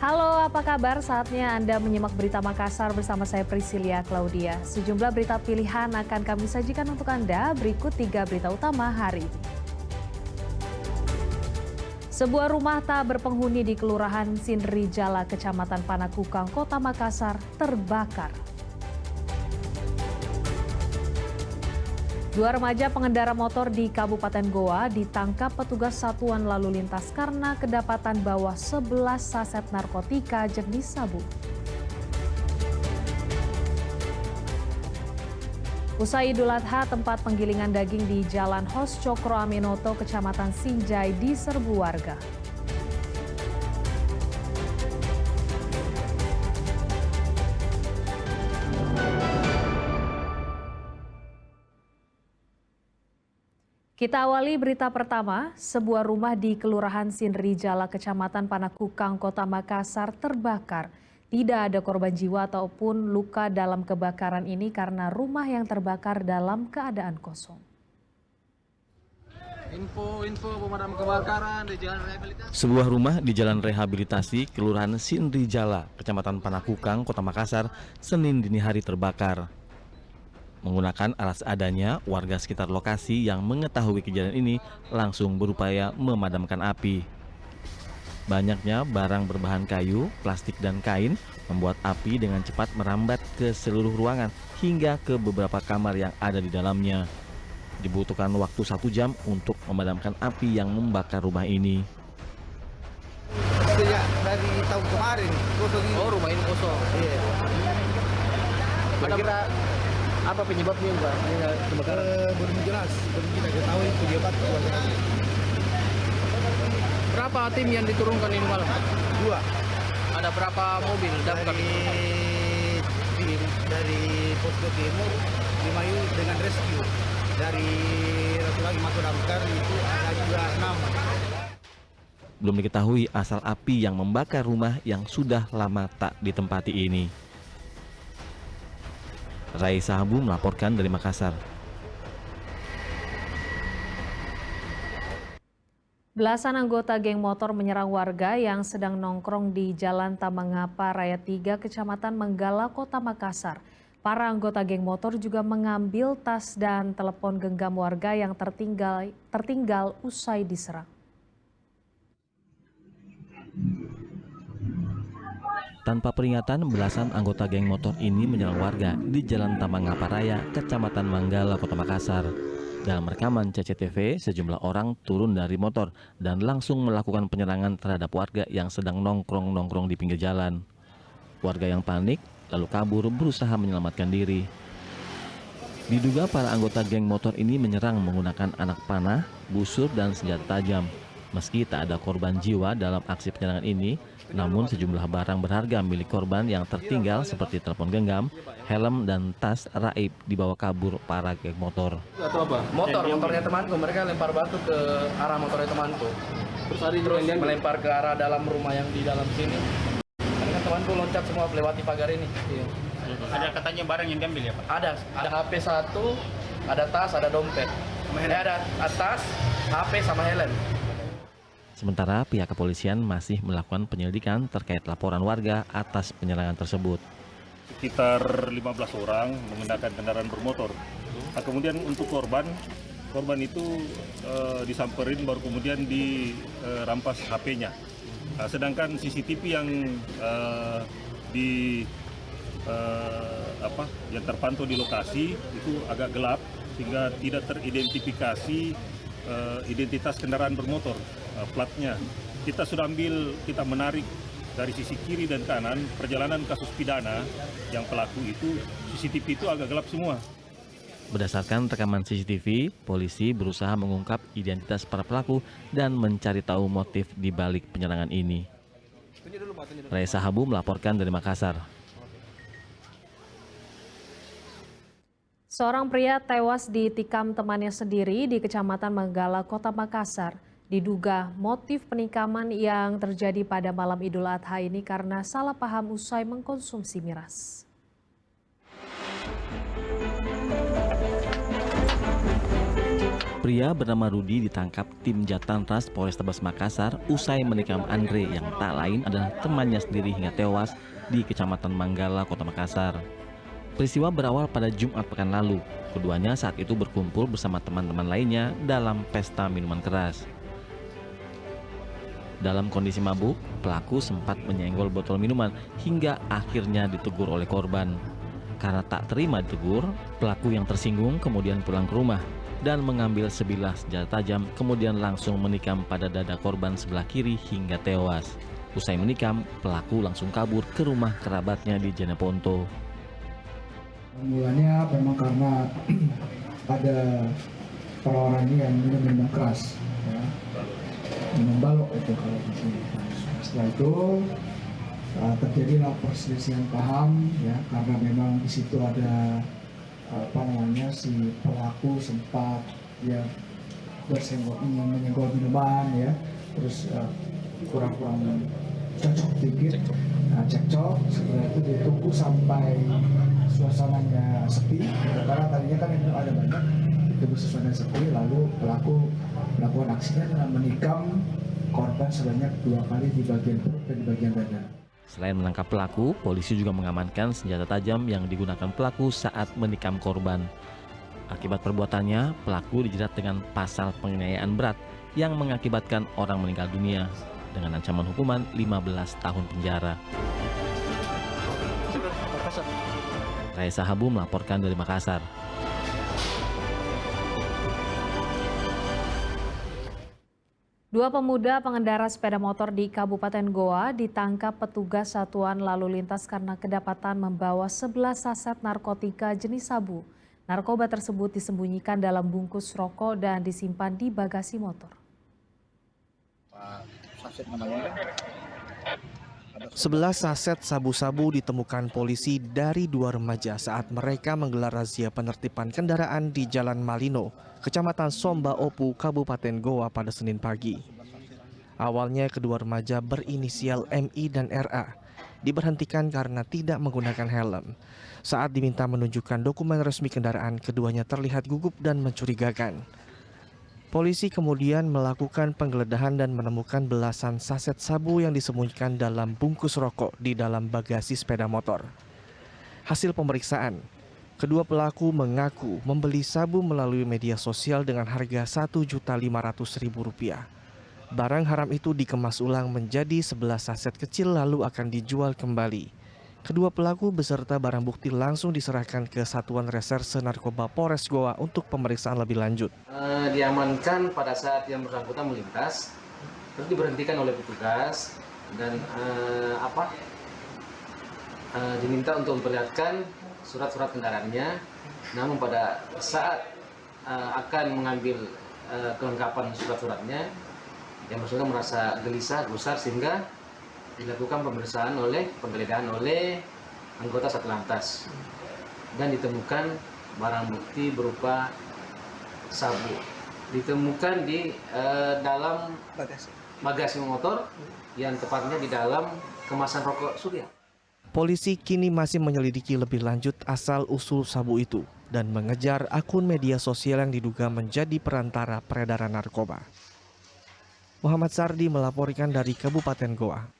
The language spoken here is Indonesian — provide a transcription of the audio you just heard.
Halo, apa kabar? Saatnya Anda menyimak berita Makassar bersama saya Priscilia Claudia. Sejumlah berita pilihan akan kami sajikan untuk Anda. Berikut 3 berita utama hari ini. Sebuah rumah tak berpenghuni di Kelurahan Sinrijala, Kecamatan Panakukang, Kota Makassar terbakar. 2 remaja pengendara motor di Kabupaten Goa ditangkap petugas Satuan Lalu Lintas karena kedapatan bawa 11 saset narkotika jenis sabu. Usai Idul Adha, tempat penggilingan daging di Jalan Hos Cokro Aminoto, Kecamatan Sinjai diserbu warga. Kita awali berita pertama, sebuah rumah di Kelurahan Sinrijala, Kecamatan Panakukang, Kota Makassar terbakar. Tidak ada korban jiwa ataupun luka dalam kebakaran ini karena rumah yang terbakar dalam keadaan kosong. Info pemadam kebakaran di Jalan Rehabilitasi. Sebuah rumah di Jalan Rehabilitasi, Kelurahan Sinrijala, Kecamatan Panakukang, Kota Makassar, Senin dini hari terbakar. Menggunakan alat seadanya, warga sekitar lokasi yang mengetahui kejadian ini langsung berupaya memadamkan api. Banyaknya barang berbahan kayu, plastik, dan kain membuat api dengan cepat merambat ke seluruh ruangan hingga ke beberapa kamar yang ada di dalamnya. Dibutuhkan waktu 1 jam untuk memadamkan api yang membakar rumah ini. Sejak dari tahun kemarin kosong ini. Oh, rumah ini kosong. Iya. Kira-kira apa penyebabnya, Pak? Kebakaran? Belum jelas. Belum kita ketahui penyebab kebakaran. Berapa tim yang diturunkan ini malam? 2. Ada berapa mobil damkar? Dari Posko Timur, Limayu dengan rescue. Dari satu lagi masuk damkar itu ada juga 6. Belum diketahui asal api yang membakar rumah yang sudah lama tak ditempati ini. Raisa Habu melaporkan dari Makassar. Belasan anggota geng motor menyerang warga yang sedang nongkrong di Jalan Tamangapa Raya 3, Kecamatan Menggala, Kota Makassar. Para anggota geng motor juga mengambil tas dan telepon genggam warga yang tertinggal usai diserang. Tanpa peringatan, belasan anggota geng motor ini menyerang warga di Jalan Tamangapa Raya, Kecamatan Menggala, Kota Makassar. Dalam rekaman CCTV, sejumlah orang turun dari motor dan langsung melakukan penyerangan terhadap warga yang sedang nongkrong-nongkrong di pinggir jalan. Warga yang panik lalu kabur berusaha menyelamatkan diri. Diduga para anggota geng motor ini menyerang menggunakan anak panah, busur, dan senjata tajam. Meski tak ada korban jiwa dalam aksi penyerangan ini, namun sejumlah barang berharga milik korban yang tertinggal seperti telepon genggam, helm, dan tas raib dibawa kabur para geng motor. Atau apa? Motornya temanku, mereka lempar batu ke arah motornya temanku. Terus melempar ke arah dalam rumah yang di dalam sini. Karena temanku loncat semua melewati pagar ini. Iya. Ada katanya barang yang diambil ya, Pak? Ada HP 1, ada tas, ada dompet. Ada tas, HP sama helm. Sementara pihak kepolisian masih melakukan penyelidikan terkait laporan warga atas penyerangan tersebut. Sekitar 15 orang menggunakan kendaraan bermotor. Nah, kemudian untuk korban itu disamperin baru kemudian dirampas HP-nya. Nah, sedangkan CCTV yang yang terpantau di lokasi itu agak gelap sehingga tidak teridentifikasi identitas kendaraan bermotor, platnya. Kita sudah kita menarik dari sisi kiri dan kanan perjalanan kasus pidana yang pelaku itu, CCTV itu agak gelap semua. Berdasarkan rekaman CCTV, polisi berusaha mengungkap identitas para pelaku dan mencari tahu motif di balik penyerangan ini. Raisa Habu melaporkan dari Makassar. Seorang pria tewas ditikam temannya sendiri di Kecamatan Menggala, Kota Makassar. Diduga motif penikaman yang terjadi pada malam Idul Adha ini karena salah paham usai mengkonsumsi miras. Pria bernama Rudi ditangkap tim Jatanras Polrestabes Makassar usai menikam Andre yang tak lain adalah temannya sendiri hingga tewas di Kecamatan Manggala, Kota Makassar. Peristiwa berawal pada Jumat pekan lalu. Keduanya saat itu berkumpul bersama teman-teman lainnya dalam pesta minuman keras. Dalam kondisi mabuk, pelaku sempat menyenggol botol minuman hingga akhirnya ditegur oleh korban. Karena tak terima ditegur, pelaku yang tersinggung kemudian pulang ke rumah dan mengambil sebilah senjata tajam, kemudian langsung menikam pada dada korban sebelah kiri hingga tewas. Usai menikam, pelaku langsung kabur ke rumah kerabatnya di Jeneponto. Mulanya memang karena ada orang ini yang minum minuman keras, ya. Minum balok itu kalau di sini. Setelah itu terjadilah perselisihan paham, ya, karena memang di situ ada si pelaku sempat ya menyenggol minuman, ya, terus kurang cocok dikit, cekcok. Setelah itu ditunggu sampai suasananya sepi, karena tadinya kan itu ada banyak, ditunggu suasana sepi, lalu pelaku melakukan aksinya dengan menikam korban sebanyak 2 kali di bagian perut dan di bagian dada. Selain menangkap pelaku, polisi juga mengamankan senjata tajam yang digunakan pelaku saat menikam korban. Akibat perbuatannya, pelaku dijerat dengan pasal penganiayaan berat yang mengakibatkan orang meninggal dunia dengan ancaman hukuman 15 tahun penjara. Raisa Habu melaporkan dari Makassar. Dua pemuda pengendara sepeda motor di Kabupaten Goa ditangkap petugas Satuan Lalu Lintas karena kedapatan membawa 11 saset narkotika jenis sabu. Narkoba tersebut disembunyikan dalam bungkus rokok dan disimpan di bagasi motor. 11 saset sabu-sabu ditemukan polisi dari 2 remaja saat mereka menggelar razia penertiban kendaraan di Jalan Malino, Kecamatan Somba Opu, Kabupaten Goa pada Senin pagi. Awalnya kedua remaja berinisial MI dan RA diberhentikan karena tidak menggunakan helm. Saat diminta menunjukkan dokumen resmi kendaraan, keduanya terlihat gugup dan mencurigakan. Polisi kemudian melakukan penggeledahan dan menemukan belasan saset sabu yang disembunyikan dalam bungkus rokok di dalam bagasi sepeda motor. Hasil pemeriksaan, kedua pelaku mengaku membeli sabu melalui media sosial dengan harga Rp1.500.000. Barang haram itu dikemas ulang menjadi 11 saset kecil lalu akan dijual kembali. Kedua pelaku beserta barang bukti langsung diserahkan ke Satuan Reserse Narkoba Polres Goa untuk pemeriksaan lebih lanjut. Diamankan pada saat yang bersangkutan melintas, terus diberhentikan oleh petugas dan diminta untuk memperlihatkan surat-surat kendaraannya. Namun pada saat akan mengambil kelengkapan surat-suratnya, yang bersangkutan merasa gelisah, gusar, sehingga dilakukan penggeledahan oleh anggota Satlantas dan ditemukan barang bukti berupa sabu. Ditemukan di dalam bagasi motor, yang tepatnya di dalam kemasan rokok Surya. Polisi kini masih menyelidiki lebih lanjut asal-usul sabu itu dan mengejar akun media sosial yang diduga menjadi perantara peredaran narkoba. Muhammad Sardi melaporkan dari Kabupaten Goa.